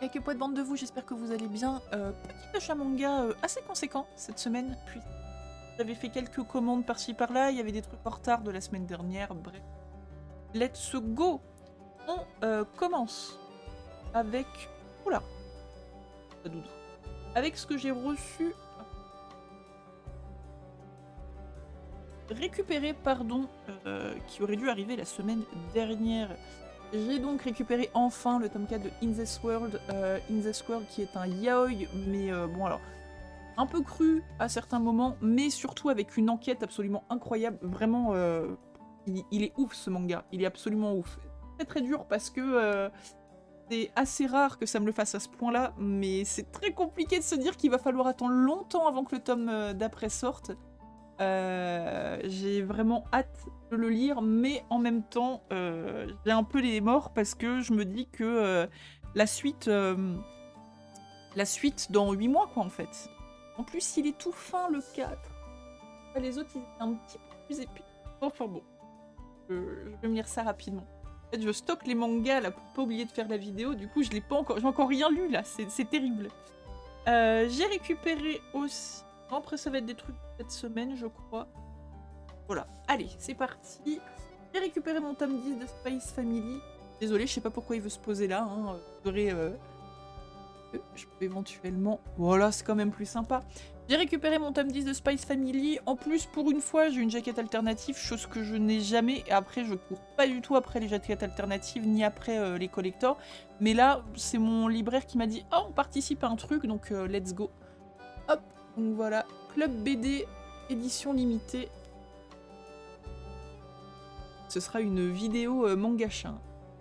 Quelques poids de bande de vous, j'espère que vous allez bien. Petit achat manga assez conséquent cette semaine, puis j'avais fait quelques commandes par-ci par-là, il y avait des trucs en retard de la semaine dernière, bref. Let's go. On commence avec... Oula, pas doudou. Avec ce que j'ai reçu... Récupéré, pardon, qui aurait dû arriver la semaine dernière. J'ai donc récupéré enfin le tome 4 de In This World. In This World qui est un yaoi, mais bon alors, un peu cru à certains moments, mais surtout avec une enquête absolument incroyable. Vraiment, il est ouf ce manga, il est absolument ouf. Très très dur parce que c'est assez rare que ça me le fasse à ce point-là, mais c'est très compliqué de se dire qu'il va falloir attendre longtemps avant que le tome d'après sorte. J'ai vraiment hâte de le lire, mais en même temps, j'ai un peu les morts parce que je me dis que la suite dans 8 mois, quoi, en fait. En plus, il est tout fin, le 4. Les autres, ils étaient un petit peu plus épais. Enfin bon, je vais me lire ça rapidement. En fait, je stocke les mangas, là, pour pas oublier de faire la vidéo. Du coup, je l'ai pas encore... J'ai encore rien lu, là. C'est terrible. J'ai récupéré aussi... Après, ça va être des trucs cette semaine, je crois. Voilà. Allez, c'est parti. J'ai récupéré mon tome 10 de Spice Family. Désolée, je sais pas pourquoi il veut se poser là. Hein. Je peux éventuellement... Voilà, c'est quand même plus sympa. J'ai récupéré mon tome 10 de Spice Family. En plus, pour une fois, j'ai une jaquette alternative, chose que je n'ai jamais. Et après, je cours pas du tout après les jaquettes alternatives, ni après les collectors. Mais là, c'est mon libraire qui m'a dit « Oh, on participe à un truc, donc let's go ». Hop, donc voilà. Club BD, édition limitée. Ce sera une vidéo mangachin.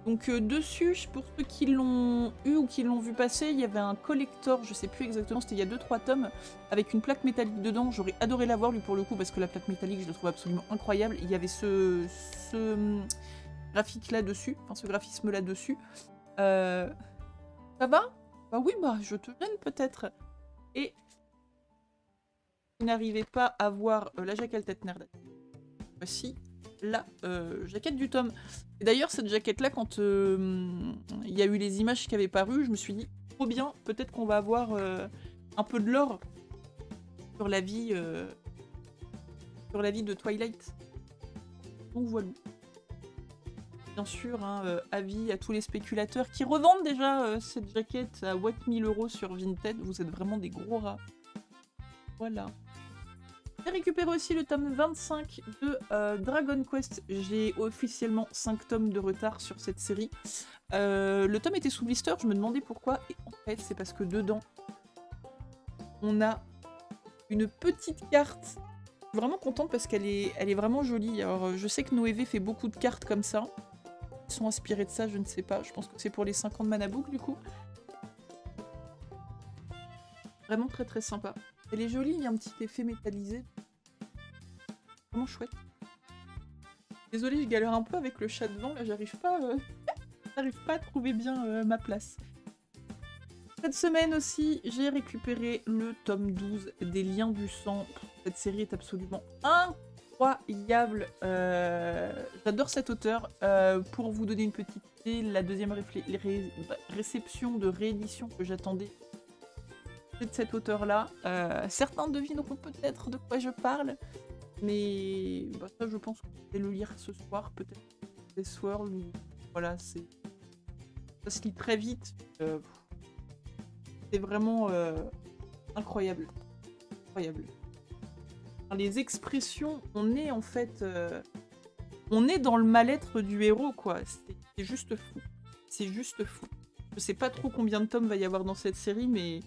Donc dessus, pour ceux qui l'ont eu ou qui l'ont vu passer, il y avait un collector, je sais plus exactement, c'était il y a 2-3 tomes, avec une plaque métallique dedans. J'aurais adoré l'avoir lui pour le coup, parce que la plaque métallique, je la trouve absolument incroyable. Il y avait ce graphique là dessus, enfin ce graphisme là dessus. Ça va? Bah oui, bah je te gêne peut-être. Et vous n'arrivez pas à voir la jaquette tête nerd. Voici la jaquette du tome. Et d'ailleurs, cette jaquette-là, quand il y a eu les images qui avaient paru, je me suis dit, trop bien, peut-être qu'on va avoir un peu de lore sur la vie de Twilight. Donc voilà. Bien sûr, hein, avis à tous les spéculateurs qui revendent déjà cette jaquette à 1000 € sur Vinted. Vous êtes vraiment des gros rats. Voilà. J'ai récupéré aussi le tome 25 de Dragon Quest. J'ai officiellement 5 tomes de retard sur cette série. Le tome était sous blister, je me demandais pourquoi. Et en fait, c'est parce que dedans, on a une petite carte. Je suis vraiment contente parce qu'elle est vraiment jolie. Alors, je sais que Noévé fait beaucoup de cartes comme ça. Ils sont inspirés de ça, je ne sais pas. Je pense que c'est pour les 5 ans de Manabook, du coup. Vraiment très très sympa. Elle est jolie, il y a un petit effet métallisé. Vraiment chouette. Désolée, je galère un peu avec le chat devant, là j'arrive pas à trouver bien ma place. Cette semaine aussi, j'ai récupéré le tome 12 des Liens du Sang. Cette série est absolument incroyable. J'adore cet auteur. Pour vous donner une petite idée, la deuxième réception de réédition que j'attendais de cet auteur-là. Certains devineront peut-être de quoi je parle, mais bah, ça je pense que je vais le lire ce soir, peut-être This World, ou voilà, ça se lit très vite. C'est vraiment incroyable. Incroyable. Les expressions, on est en fait... on est dans le mal-être du héros, quoi. C'est juste fou. C'est juste fou. Je sais pas trop combien de tomes va y avoir dans cette série, mais...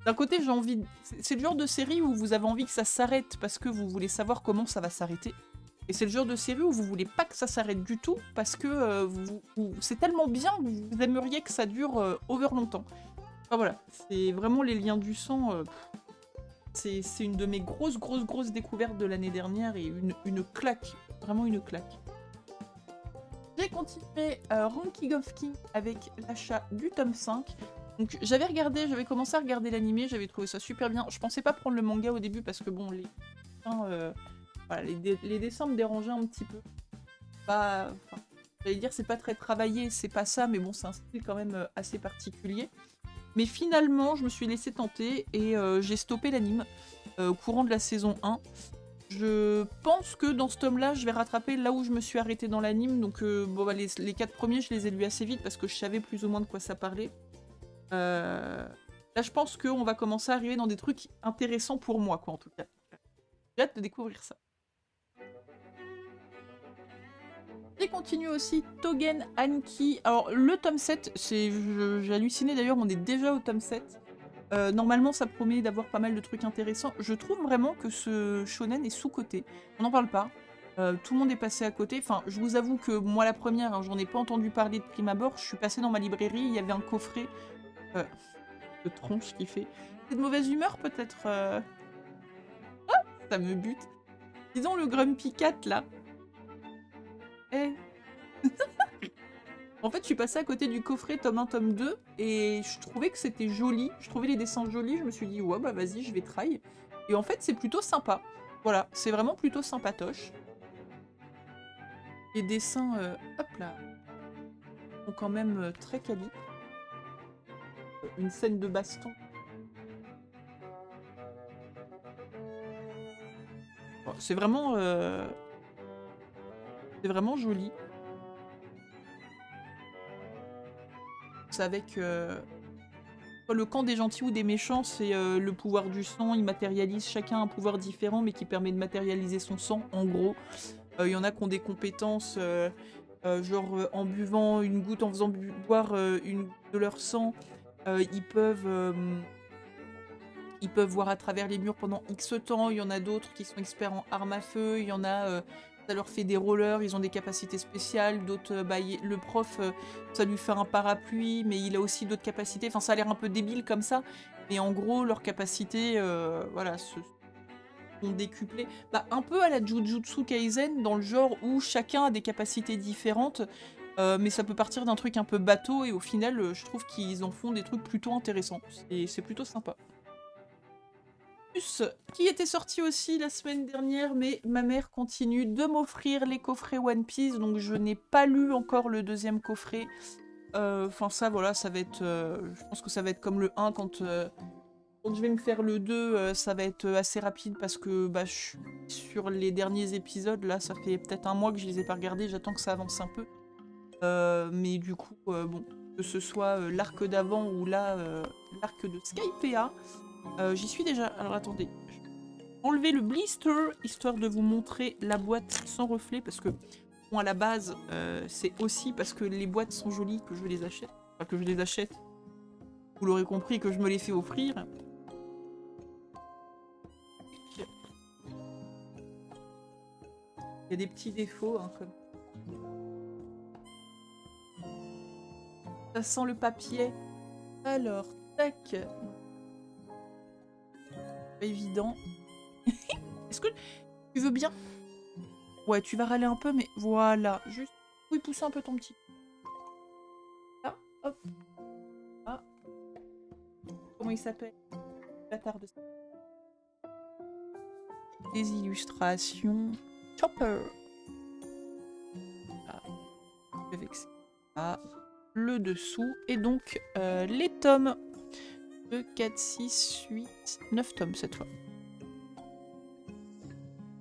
D'un côté, j'ai envie... C'est le genre de série où vous avez envie que ça s'arrête parce que vous voulez savoir comment ça va s'arrêter. Et c'est le genre de série où vous voulez pas que ça s'arrête du tout parce que c'est tellement bien que vous aimeriez que ça dure over longtemps. Enfin voilà, c'est vraiment les Liens du Sang. C'est une de mes grosses découvertes de l'année dernière et une claque. Vraiment une claque. J'ai continué Ranking of King avec l'achat du tome 5. Donc j'avais commencé à regarder l'animé, j'avais trouvé ça super bien. Je pensais pas prendre le manga au début parce que bon, voilà, les dessins me dérangeaient un petit peu. J'allais dire c'est pas très travaillé, c'est pas ça, mais bon, c'est un style quand même assez particulier. Mais finalement, je me suis laissé tenter et j'ai stoppé l'anime au courant de la saison 1. Je pense que dans ce tome-là, je vais rattraper là où je me suis arrêtée dans l'anime. Donc bon, bah, les 4 premiers, je les ai lus assez vite parce que je savais plus ou moins de quoi ça parlait. Là, je pense qu'on va commencer à arriver dans des trucs intéressants pour moi, quoi, en tout cas. J'ai hâte de découvrir ça. Et continue aussi Togen Anki. Alors, le tome 7, j'ai halluciné d'ailleurs, on est déjà au tome 7. Normalement, ça promet d'avoir pas mal de trucs intéressants. Je trouve vraiment que ce shonen est sous-coté. On n'en parle pas. Tout le monde est passé à côté. Enfin, je vous avoue que moi, la première, hein, j'en ai pas entendu parler de prime abord. Je suis passée dans ma librairie, il y avait un coffret de tronche qui fait. C'est de mauvaise humeur, peut-être Ah, ça me bute. Disons le Grumpy Cat, là. Eh. En fait, je suis passée à côté du coffret tome 1, tome 2, et je trouvais que c'était joli. Je trouvais les dessins jolis, je me suis dit, ouais, bah vas-y, je vais try. Et en fait, c'est plutôt sympa. Voilà, c'est vraiment plutôt sympatoche. Les dessins, hop là, sont quand même très quali. Une scène de baston. Bon, c'est vraiment joli. C'est avec le camp des gentils ou des méchants, c'est le pouvoir du sang. Ils matérialisent chacun un pouvoir différent, mais qui permet de matérialiser son sang, en gros. Il y en a qui ont des compétences, genre en buvant une goutte, en faisant boire une goutte de leur sang, ils peuvent voir à travers les murs pendant X temps. Il y en a d'autres qui sont experts en armes à feu. Il y en a, ça leur fait des rollers, ils ont des capacités spéciales. D'autres, le prof, ça lui fait un parapluie, mais il a aussi d'autres capacités. Enfin, ça a l'air un peu débile comme ça. Mais en gros, leurs capacités, voilà, sont décuplées. Bah, un peu à la Jujutsu Kaisen, dans le genre où chacun a des capacités différentes. Mais ça peut partir d'un truc un peu bateau. Et au final, je trouve qu'ils en font des trucs plutôt intéressants. Et c'est plutôt sympa. Qui était sorti aussi la semaine dernière, mais ma mère continue de m'offrir les coffrets One Piece, donc je n'ai pas lu encore le deuxième coffret. Enfin ça, voilà, ça va être... je pense que ça va être comme le 1, quand je vais me faire le 2, ça va être assez rapide, parce que bah, je suis sur les derniers épisodes, là, ça fait peut-être un mois que je les ai pas regardés, j'attends que ça avance un peu. Mais du coup, bon, que ce soit l'arc d'avant ou là, l'arc de Skypiea, j'y suis déjà. Alors attendez, enlever le blister histoire de vous montrer la boîte sans reflet, parce que bon, à la base c'est aussi parce que les boîtes sont jolies que je les achète. Enfin, que je les achète. Vous l'aurez compris, que je me les fais offrir. Il y a des petits défauts, hein, comme ça sent le papier. Alors, tac. Pas évident. Est-ce que tu veux bien? Ouais, tu vas râler un peu, mais voilà. Juste, oui, pousser un peu ton petit. Là, hop. Ah. Comment il s'appelle? Bâtard de ça. Des illustrations. Chopper. Ah. Je vais vexer. Ah. Le dessous. Et donc, les tomes. 2, 4, 6, 8, 9 tomes cette fois.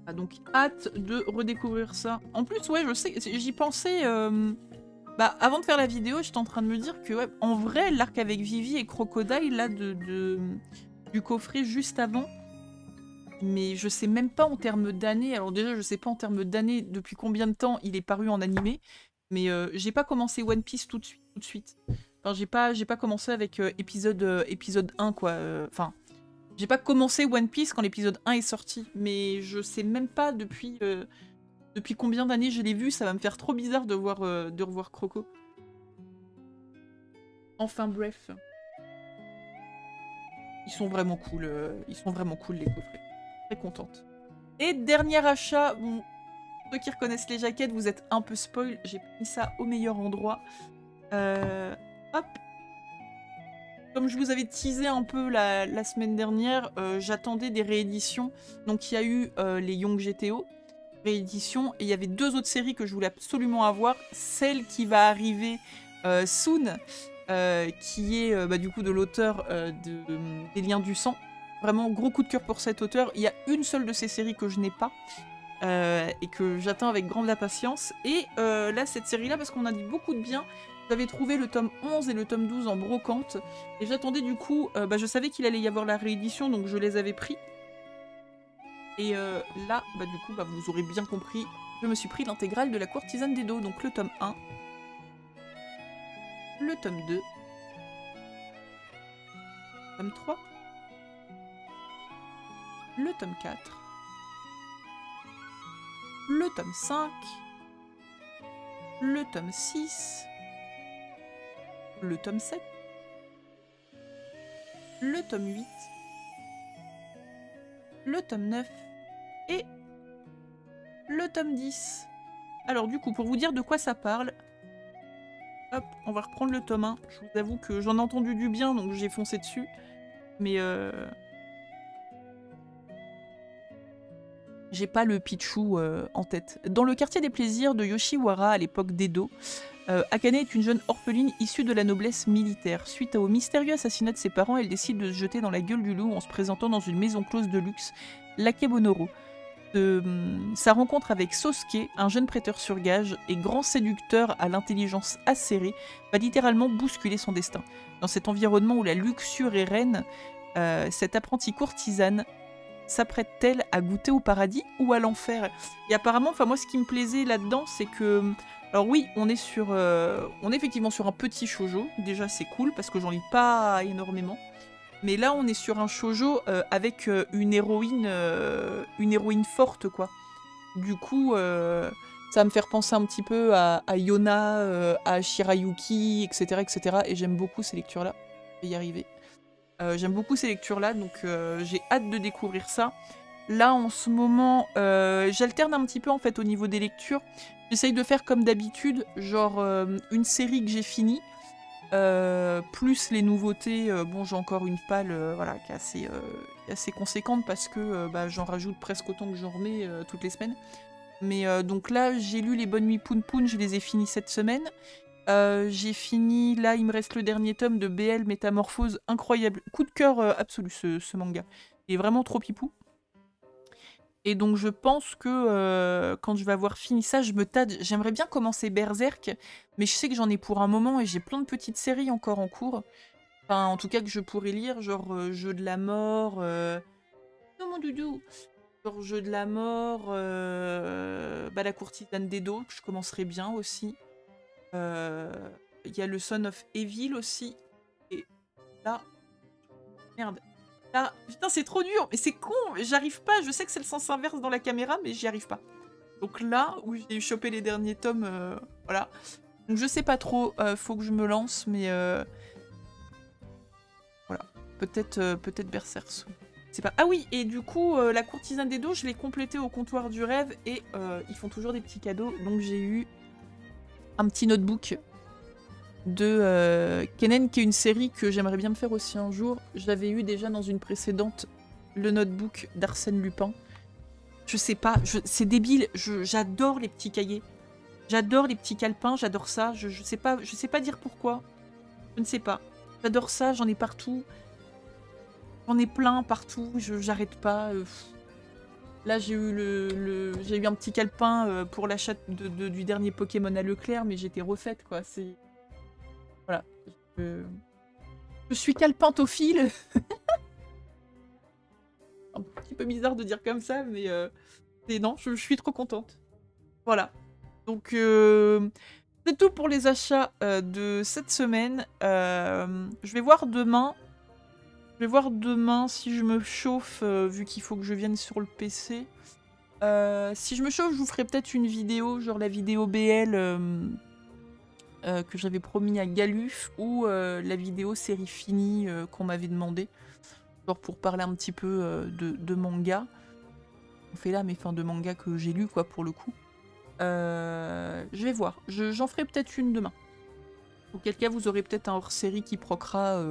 Ah, donc hâte de redécouvrir ça. En plus, ouais, je sais, j'y pensais... Bah, avant de faire la vidéo, j'étais en train de me dire que, ouais, en vrai, l'arc avec Vivi et Crocodile, là, du coffret juste avant, mais je sais même pas en termes d'années. Alors déjà, je sais pas en termes d'années depuis combien de temps il est paru en animé, mais j'ai pas commencé One Piece tout de suite. Enfin, j'ai pas commencé avec épisode 1, quoi. Enfin, j'ai pas commencé One Piece quand l'épisode 1 est sorti, mais je sais même pas depuis combien d'années je l'ai vu. Ça va me faire trop bizarre de revoir Croco. Enfin bref. Ils sont vraiment cool, les coffrets. Très contente. Et dernier achat, bon, ceux qui reconnaissent les jaquettes, vous êtes un peu spoil, j'ai mis ça au meilleur endroit. Hop. Comme je vous avais teasé un peu la semaine dernière, j'attendais des rééditions. Donc il y a eu les Young GTO rééditions, et il y avait 2 autres séries que je voulais absolument avoir. Celle qui va arriver soon, qui est du coup de l'auteur des Liens du sang. Vraiment gros coup de cœur pour cet auteur. Il y a une seule de ces séries que je n'ai pas et que j'attends avec grande impatience. Et là, cette série-là, parce qu'on a dit beaucoup de bien, j'avais trouvé le tome 11 et le tome 12 en brocante. Et j'attendais du coup, je savais qu'il allait y avoir la réédition, donc je les avais pris. Et là, du coup, vous aurez bien compris, je me suis pris l'intégrale de La Courtisane d'Edo. Donc le tome 1, le tome 2, tome 3, le tome 4, le tome 5, le tome 6, le tome 7, le tome 8, le tome 9 et le tome 10. Alors du coup, pour vous dire de quoi ça parle, hop, on va reprendre le tome 1. Je vous avoue que j'en ai entendu du bien, donc j'ai foncé dessus. Mais j'ai pas le Pichou en tête. Dans le quartier des plaisirs de Yoshiwara à l'époque d'Edo, Akane est une jeune orpheline issue de la noblesse militaire. Suite au mystérieux assassinat de ses parents, elle décide de se jeter dans la gueule du loup en se présentant dans une maison close de luxe, l'Akebonoro. Sa rencontre avec Sosuke, un jeune prêteur sur gage et grand séducteur à l'intelligence acérée, va littéralement bousculer son destin. Dans cet environnement où la luxure est reine, cette apprentie courtisane s'apprête-t-elle à goûter au paradis ou à l'enfer? Et apparemment, moi ce qui me plaisait là-dedans, c'est que... Alors oui, on est effectivement sur un petit shoujo, déjà c'est cool parce que j'en lis pas énormément. Mais là, on est sur un shoujo avec une héroïne forte, quoi. Du coup, ça va me faire penser un petit peu à Yona, à Shirayuki, etc., etc. Et j'aime beaucoup ces lectures-là. Je vais y arriver. J'aime beaucoup ces lectures-là, donc j'ai hâte de découvrir ça. Là, en ce moment, j'alterne un petit peu, en fait, au niveau des lectures. J'essaye de faire comme d'habitude, genre une série que j'ai finie, plus les nouveautés. Bon, j'ai encore une palle voilà, qui est assez conséquente parce que j'en rajoute presque autant que j'en remets toutes les semaines. Mais donc là, j'ai lu Les Bonnes Nuits Poun Poun, je les ai finis cette semaine. J'ai fini, là il me reste le dernier tome de BL Métamorphose, incroyable. Coup de cœur absolu ce manga. Il est vraiment trop pipou. Et donc je pense que quand je vais avoir fini ça, je me tâte. J'aimerais bien commencer Berserk, mais je sais que j'en ai pour un moment et j'ai plein de petites séries encore en cours. Enfin, en tout cas que je pourrais lire, genre Jeu de la mort... Non mon doudou. Genre Jeu de la mort... La Courtisane d'Edo, que je commencerai bien aussi. Il y a le Son of Evil aussi. Et là... Merde. Là, putain, c'est trop dur, mais c'est con, j'arrive pas, je sais que c'est le sens inverse dans la caméra, mais j'y arrive pas. Donc là, où j'ai chopé les derniers tomes, voilà. Donc je sais pas trop, faut que je me lance, mais voilà. Peut-être Berserk. C'est pas... Ah oui, et du coup, la Courtisane d'Edo, je l'ai complétée au comptoir du rêve, et ils font toujours des petits cadeaux, donc j'ai eu un petit notebook de Kennen, qui est une série que j'aimerais bien me faire aussi un jour. Je l'avais eu déjà dans une précédente, le notebook d'Arsène Lupin. Je sais pas, c'est débile, j'adore les petits cahiers. J'adore les petits calepins, j'adore ça. Je sais pas dire pourquoi. Je ne sais pas. J'adore ça, j'en ai partout. J'en ai plein partout, j'arrête pas. Là, j'ai eu un petit calepin pour l'achat du dernier Pokémon à Leclerc, mais j'étais refaite, quoi. C'est... Voilà. Je suis calepintophile. Un petit peu bizarre de dire comme ça, mais non, je suis trop contente. Voilà. Donc, c'est tout pour les achats de cette semaine. Je vais voir demain. Si je me chauffe, vu qu'il faut que je vienne sur le PC. Si je me chauffe, je vous ferai peut-être une vidéo, genre la vidéo BL... que j'avais promis à Galuf, ou la vidéo série finie qu'on m'avait demandé, genre pour parler un petit peu de manga. On fait là mes fins de manga que j'ai lu, quoi, pour le coup. Je vais voir, j'en ferai peut-être une demain. Auquel cas vous aurez peut-être un hors-série qui proquera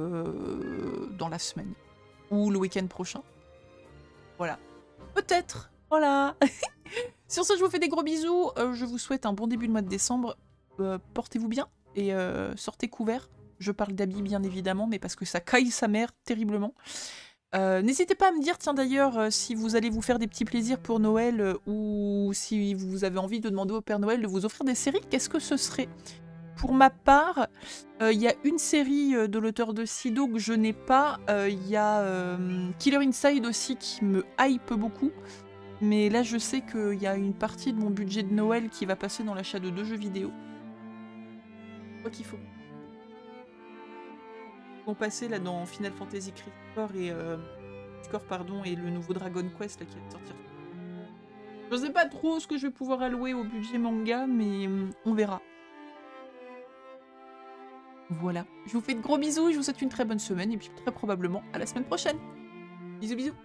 dans la semaine, ou le week-end prochain. Voilà. Peut-être. Voilà. Sur ce, je vous fais des gros bisous, je vous souhaite un bon début de mois de décembre. Portez-vous bien et sortez couverts. Je parle d'Abby, bien évidemment, mais parce que ça caille sa mère terriblement. N'hésitez pas à me dire, tiens d'ailleurs, si vous allez vous faire des petits plaisirs pour Noël ou si vous avez envie de demander au Père Noël de vous offrir des séries, qu'est-ce que ce serait? Pour ma part, il y a une série de l'auteur de Sido que je n'ai pas. Il y a Killer Inside aussi qui me hype beaucoup. Mais là, je sais qu'il y a une partie de mon budget de Noël qui va passer dans l'achat de 2 jeux vidéo. Je crois qu'il faut passer là dans Final Fantasy Crisis Core et le nouveau Dragon Quest là, qui va sortir. Je sais pas trop ce que je vais pouvoir allouer au budget manga, mais on verra. Voilà. Je vous fais de gros bisous, je vous souhaite une très bonne semaine et puis très probablement à la semaine prochaine. Bisous bisous.